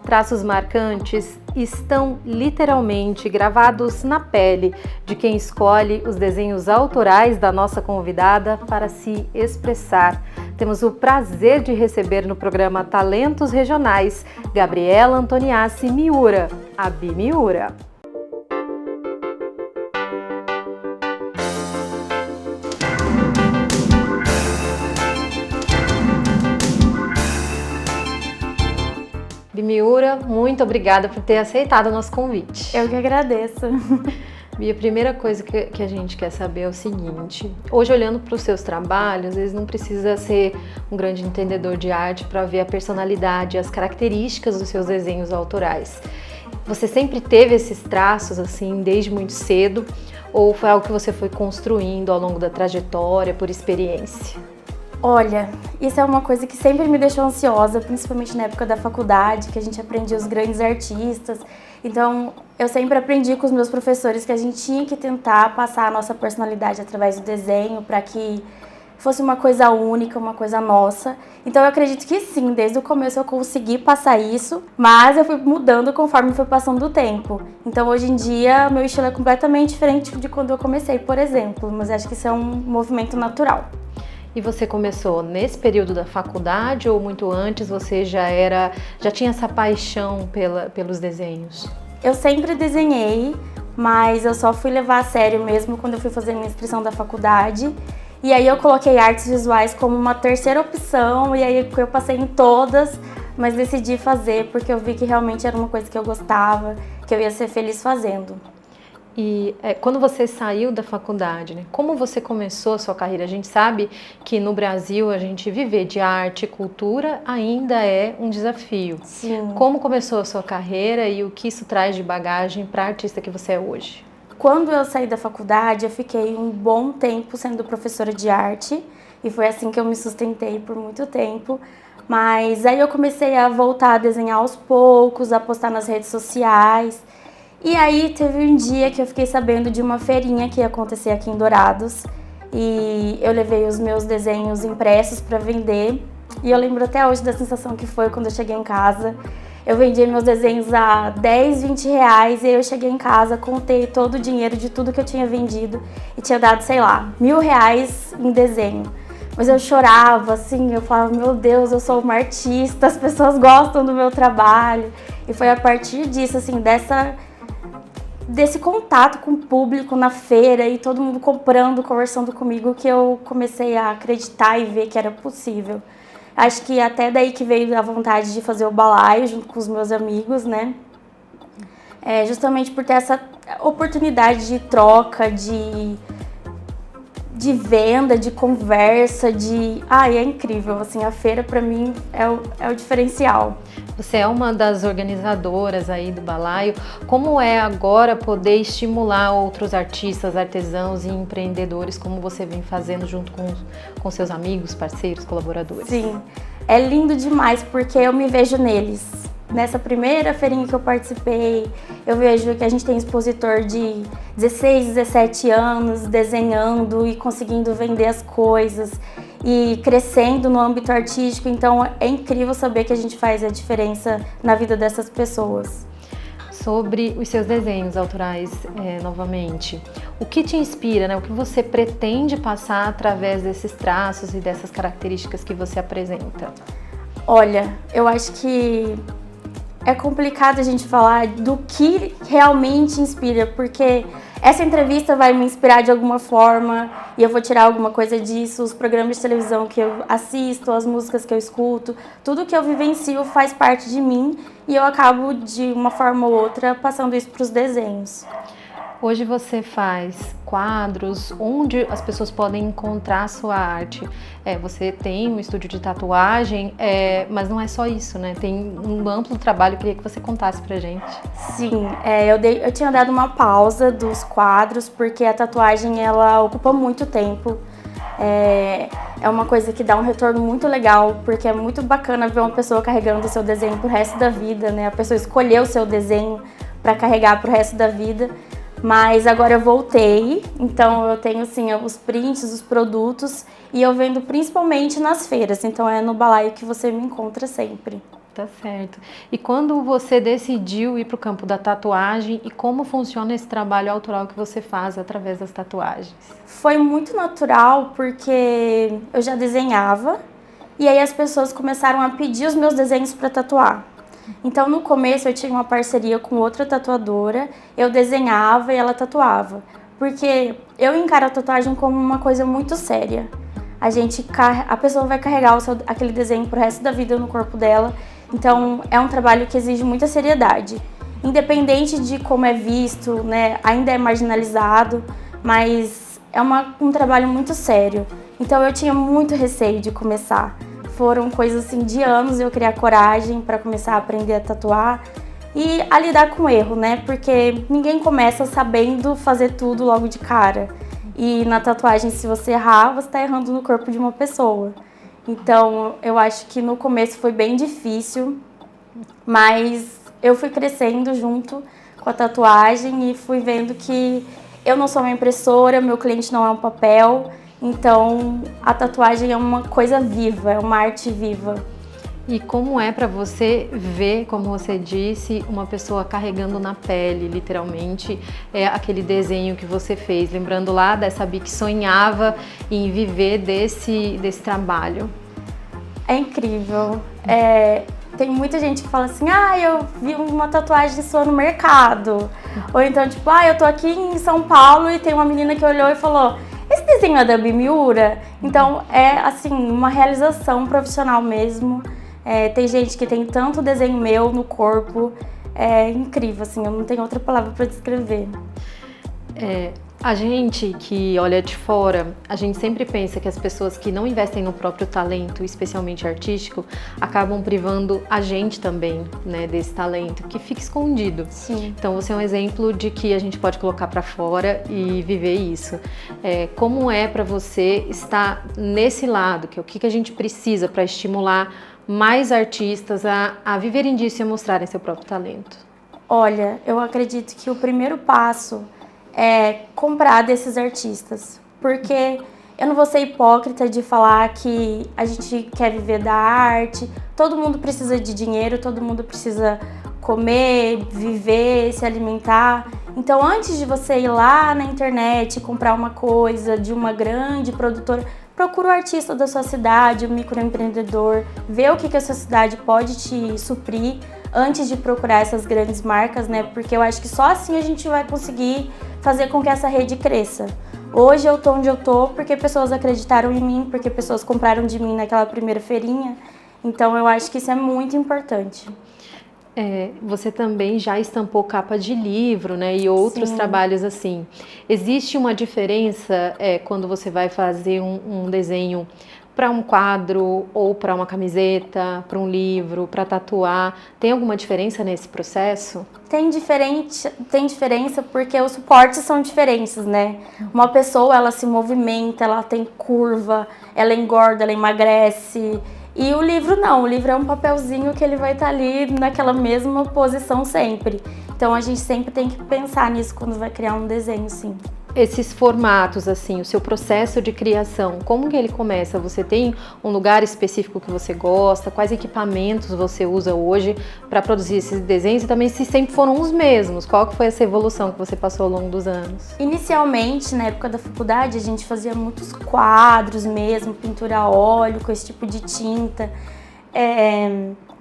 Traços marcantes estão literalmente gravados na pele de quem escolhe os desenhos autorais da nossa convidada para se expressar. Temos o prazer de receber no programa Talentos Regionais, Gabriela Antoniassi Miura, a Bi Miura. Bi Miura, muito obrigada por ter aceitado o nosso convite. Eu que agradeço. Bi, a primeira coisa que a gente quer saber é o seguinte: hoje, olhando para os seus trabalhos, às vezes não precisa ser um grande entendedor de arte para ver a personalidade, as características dos seus desenhos autorais. Você sempre teve esses traços assim desde muito cedo, ou foi algo que você foi construindo ao longo da trajetória, por experiência? Olha, isso é uma coisa que sempre me deixou ansiosa, principalmente na época da faculdade, que a gente aprendia os grandes artistas. Então, eu sempre aprendi com os meus professores que a gente tinha que tentar passar a nossa personalidade através do desenho, para que fosse uma coisa única, uma coisa nossa. Então, eu acredito que sim, desde o começo eu consegui passar isso, mas eu fui mudando conforme foi passando o tempo. Então, hoje em dia, meu estilo é completamente diferente de quando eu comecei, por exemplo, mas acho que isso é um movimento natural. E você começou nesse período da faculdade ou muito antes você já tinha essa paixão pelos desenhos? Eu sempre desenhei, mas eu só fui levar a sério mesmo quando eu fui fazer minha inscrição da faculdade. E aí eu coloquei artes visuais como uma terceira opção, e aí eu passei em todas, mas decidi fazer porque eu vi que realmente era uma coisa que eu gostava, que eu ia ser feliz fazendo. E quando você saiu da faculdade, né, como você começou a sua carreira? A gente sabe que no Brasil a gente viver de arte e cultura ainda é um desafio. Sim. Como começou a sua carreira e o que isso traz de bagagem para a artista que você é hoje? Quando eu saí da faculdade, eu fiquei um bom tempo sendo professora de arte e foi assim que eu me sustentei por muito tempo. Mas aí eu comecei a voltar a desenhar aos poucos, a postar nas redes sociais. E aí teve um dia que eu fiquei sabendo de uma feirinha que ia acontecer aqui em Dourados e eu levei os meus desenhos impressos para vender e eu lembro até hoje da sensação que foi quando eu cheguei em casa. Eu vendia meus desenhos a 10, 20 reais e aí eu cheguei em casa, contei todo o dinheiro de tudo que eu tinha vendido e tinha dado, sei lá, R$1.000 em desenho. Mas eu chorava, assim, eu falava, meu Deus, eu sou uma artista, as pessoas gostam do meu trabalho. E foi a partir disso, assim, desse contato com o público na feira e todo mundo comprando, conversando comigo, que eu comecei a acreditar e ver que era possível. Acho que até daí que veio a vontade de fazer o balaio junto com os meus amigos, né? Justamente por ter essa oportunidade de troca, de venda, de conversa, é incrível, assim, a feira pra mim é o diferencial. Você é uma das organizadoras aí do balaio. Como é agora poder estimular outros artistas, artesãos e empreendedores, como você vem fazendo junto com seus amigos, parceiros, colaboradores? Sim, é lindo demais porque eu me vejo neles. Nessa primeira feirinha que eu participei, eu vejo que a gente tem expositor de 16, 17 anos desenhando e conseguindo vender as coisas e crescendo no âmbito artístico. Então é incrível saber que a gente faz a diferença na vida dessas pessoas. Sobre os seus desenhos autorais, novamente, o que te inspira, né? O que você pretende passar através desses traços e dessas características que você apresenta? Olha, eu acho que é complicado a gente falar do que realmente inspira, porque essa entrevista vai me inspirar de alguma forma e eu vou tirar alguma coisa disso, os programas de televisão que eu assisto, as músicas que eu escuto, tudo que eu vivencio faz parte de mim e eu acabo, de uma forma ou outra, passando isso para os desenhos. Hoje você faz quadros onde as pessoas podem encontrar a sua arte. Você tem um estúdio de tatuagem, mas não é só isso, né? Tem um amplo trabalho, eu queria que você contasse pra gente. Sim, eu tinha dado uma pausa dos quadros porque a tatuagem ela ocupa muito tempo. É uma coisa que dá um retorno muito legal, porque é muito bacana ver uma pessoa carregando o seu desenho pro resto da vida, né? A pessoa escolheu o seu desenho para carregar pro resto da vida. Mas agora eu voltei, então eu tenho assim, os prints, os produtos e eu vendo principalmente nas feiras, então é no balaio que você me encontra sempre. Tá certo. E quando você decidiu ir para o campo da tatuagem e como funciona esse trabalho autoral que você faz através das tatuagens? Foi muito natural porque eu já desenhava e aí as pessoas começaram a pedir os meus desenhos para tatuar. Então no começo eu tinha uma parceria com outra tatuadora, eu desenhava e ela tatuava. Porque eu encaro a tatuagem como uma coisa muito séria. A pessoa vai carregar aquele desenho pro resto da vida no corpo dela. Então é um trabalho que exige muita seriedade. Independente de como é visto, né, ainda é marginalizado, mas é um trabalho muito sério. Então eu tinha muito receio de começar. Foram coisas assim de anos eu criar coragem para começar a aprender a tatuar e a lidar com o erro, né? Porque ninguém começa sabendo fazer tudo logo de cara. E na tatuagem, se você errar, você está errando no corpo de uma pessoa. Então, eu acho que no começo foi bem difícil, mas eu fui crescendo junto com a tatuagem e fui vendo que eu não sou uma impressora, meu cliente não é um papel, então a tatuagem é uma coisa viva, é uma arte viva. E como é para você ver, como você disse, uma pessoa carregando na pele, literalmente, aquele desenho que você fez? Lembrando lá dessa Bi que sonhava em viver desse trabalho. É incrível. Tem muita gente que fala assim, eu vi uma tatuagem sua no mercado. Ou então, tipo, eu tô aqui em São Paulo e tem uma menina que olhou e falou, esse desenho é da Bi Miura? Então, é assim, uma realização profissional mesmo. Tem gente que tem tanto desenho meu no corpo, é incrível, assim, eu não tenho outra palavra para descrever. A gente que olha de fora, a gente sempre pensa que as pessoas que não investem no próprio talento, especialmente artístico, acabam privando a gente também, né, desse talento, que fica escondido. Sim. Então você é um exemplo de que a gente pode colocar para fora e viver isso. Como é para você estar nesse lado, que é o que a gente precisa para estimular mais artistas a viverem disso e a mostrarem seu próprio talento? Olha, eu acredito que o primeiro passo é comprar desses artistas, porque eu não vou ser hipócrita de falar que a gente quer viver da arte, todo mundo precisa de dinheiro, todo mundo precisa comer, viver, se alimentar. Então, antes de você ir lá na internet e comprar uma coisa de uma grande produtora, procura o artista da sua cidade, o microempreendedor, vê o que a sua cidade pode te suprir antes de procurar essas grandes marcas, né? Porque eu acho que só assim a gente vai conseguir fazer com que essa rede cresça. Hoje eu tô onde eu tô porque pessoas acreditaram em mim, porque pessoas compraram de mim naquela primeira feirinha. Então eu acho que isso é muito importante. Você também já estampou capa de livro, né, e outros Sim. trabalhos assim. Existe uma diferença quando você vai fazer um desenho para um quadro ou para uma camiseta, para um livro, para tatuar? Tem alguma diferença nesse processo? Tem diferença porque os suportes são diferentes, né? Uma pessoa, ela se movimenta, ela tem curva, ela engorda, ela emagrece. E o livro não, o livro é um papelzinho que ele vai estar ali naquela mesma posição sempre. Então a gente sempre tem que pensar nisso quando vai criar um desenho, sim. Esses formatos, assim, o seu processo de criação, como que ele começa? Você tem um lugar específico que você gosta? Quais equipamentos você usa hoje para produzir esses desenhos? E também se sempre foram os mesmos, qual que foi essa evolução que você passou ao longo dos anos? Inicialmente, na época da faculdade, a gente fazia muitos quadros mesmo, pintura a óleo, com esse tipo de tinta.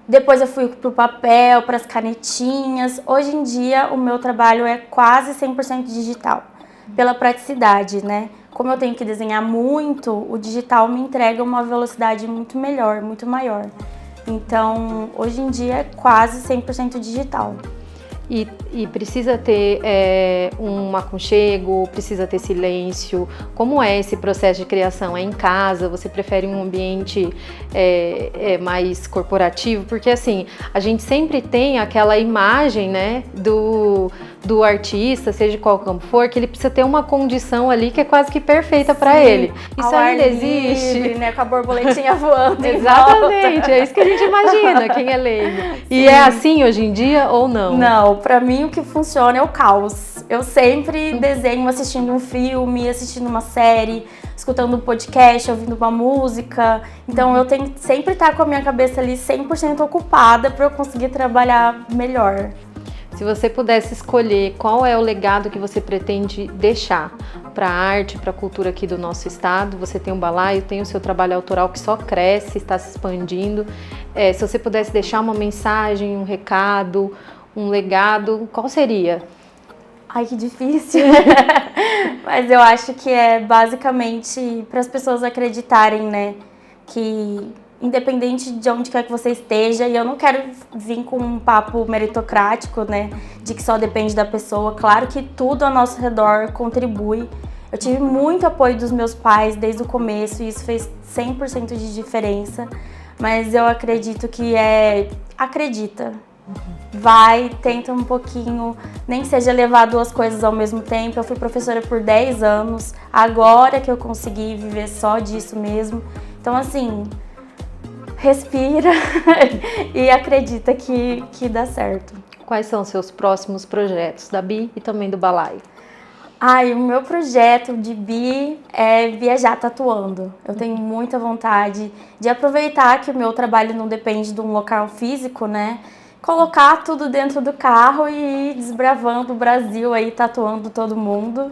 Depois eu fui pro papel, para as canetinhas. Hoje em dia, o meu trabalho é quase 100% digital. Pela praticidade, né? Como eu tenho que desenhar muito, o digital me entrega uma velocidade muito melhor, muito maior. Então, hoje em dia é quase 100% digital. E precisa ter um aconchego, precisa ter silêncio. Como é esse processo de criação? É em casa? Você prefere um ambiente mais corporativo? Porque assim, a gente sempre tem aquela imagem, né, do artista, seja de qual campo for, que ele precisa ter uma condição ali que é quase que perfeita para ele. Isso ainda existe, livre, né, com a borboletinha voando. Exatamente, é isso que a gente imagina, quem é leigo. E é assim hoje em dia ou não? Não, pra mim o que funciona é o caos. Eu sempre desenho assistindo um filme, assistindo uma série, escutando um podcast, ouvindo uma música. Então eu tenho que sempre estar com a minha cabeça ali 100% ocupada para eu conseguir trabalhar melhor. Se você pudesse escolher qual é o legado que você pretende deixar para a arte, para a cultura aqui do nosso estado, você tem um balaio, tem o seu trabalho autoral que só cresce, está se expandindo. Se você pudesse deixar uma mensagem, um recado, um legado, qual seria? Ai, que difícil. Mas eu acho que é basicamente para as pessoas acreditarem, né, que independente de onde quer que você esteja, e eu não quero vir com um papo meritocrático, né, de que só depende da pessoa. Claro que tudo ao nosso redor contribui. Eu tive muito apoio dos meus pais desde o começo e isso fez 100% de diferença. Mas eu acredito que acredita. Vai, tenta um pouquinho, nem que seja levar duas coisas ao mesmo tempo. Eu fui professora por 10 anos, agora que eu consegui viver só disso mesmo. Então, assim, respira e acredita que dá certo. Quais são os seus próximos projetos da Bi e também do Balaio? O meu projeto de Bi é viajar tatuando. Eu tenho muita vontade de aproveitar que o meu trabalho não depende de um local físico, né? Colocar tudo dentro do carro e ir desbravando o Brasil aí, tatuando todo mundo.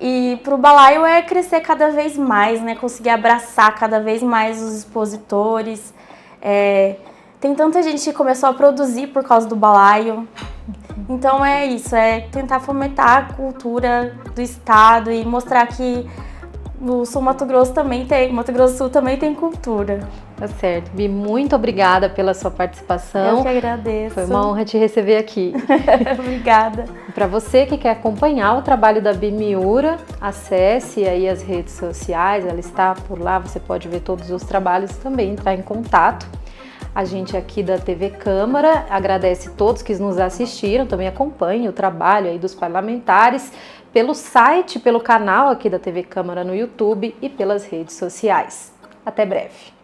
E pro Balaio é crescer cada vez mais, né? Conseguir abraçar cada vez mais os expositores. Tem tanta gente que começou a produzir por causa do Balaio. Então é isso, é tentar fomentar a cultura do estado e mostrar que no Sul Mato Grosso do Sul também tem cultura. Tá certo. Bi, muito obrigada pela sua participação. Eu que agradeço. Foi uma honra te receber aqui. Obrigada. Para você que quer acompanhar o trabalho da Bi Miura, acesse aí as redes sociais, ela está por lá, você pode ver todos os trabalhos e também entrar em contato. A gente aqui da TV Câmara agradece todos que nos assistiram, também acompanhem o trabalho aí dos parlamentares pelo site, pelo canal aqui da TV Câmara no YouTube e pelas redes sociais. Até breve.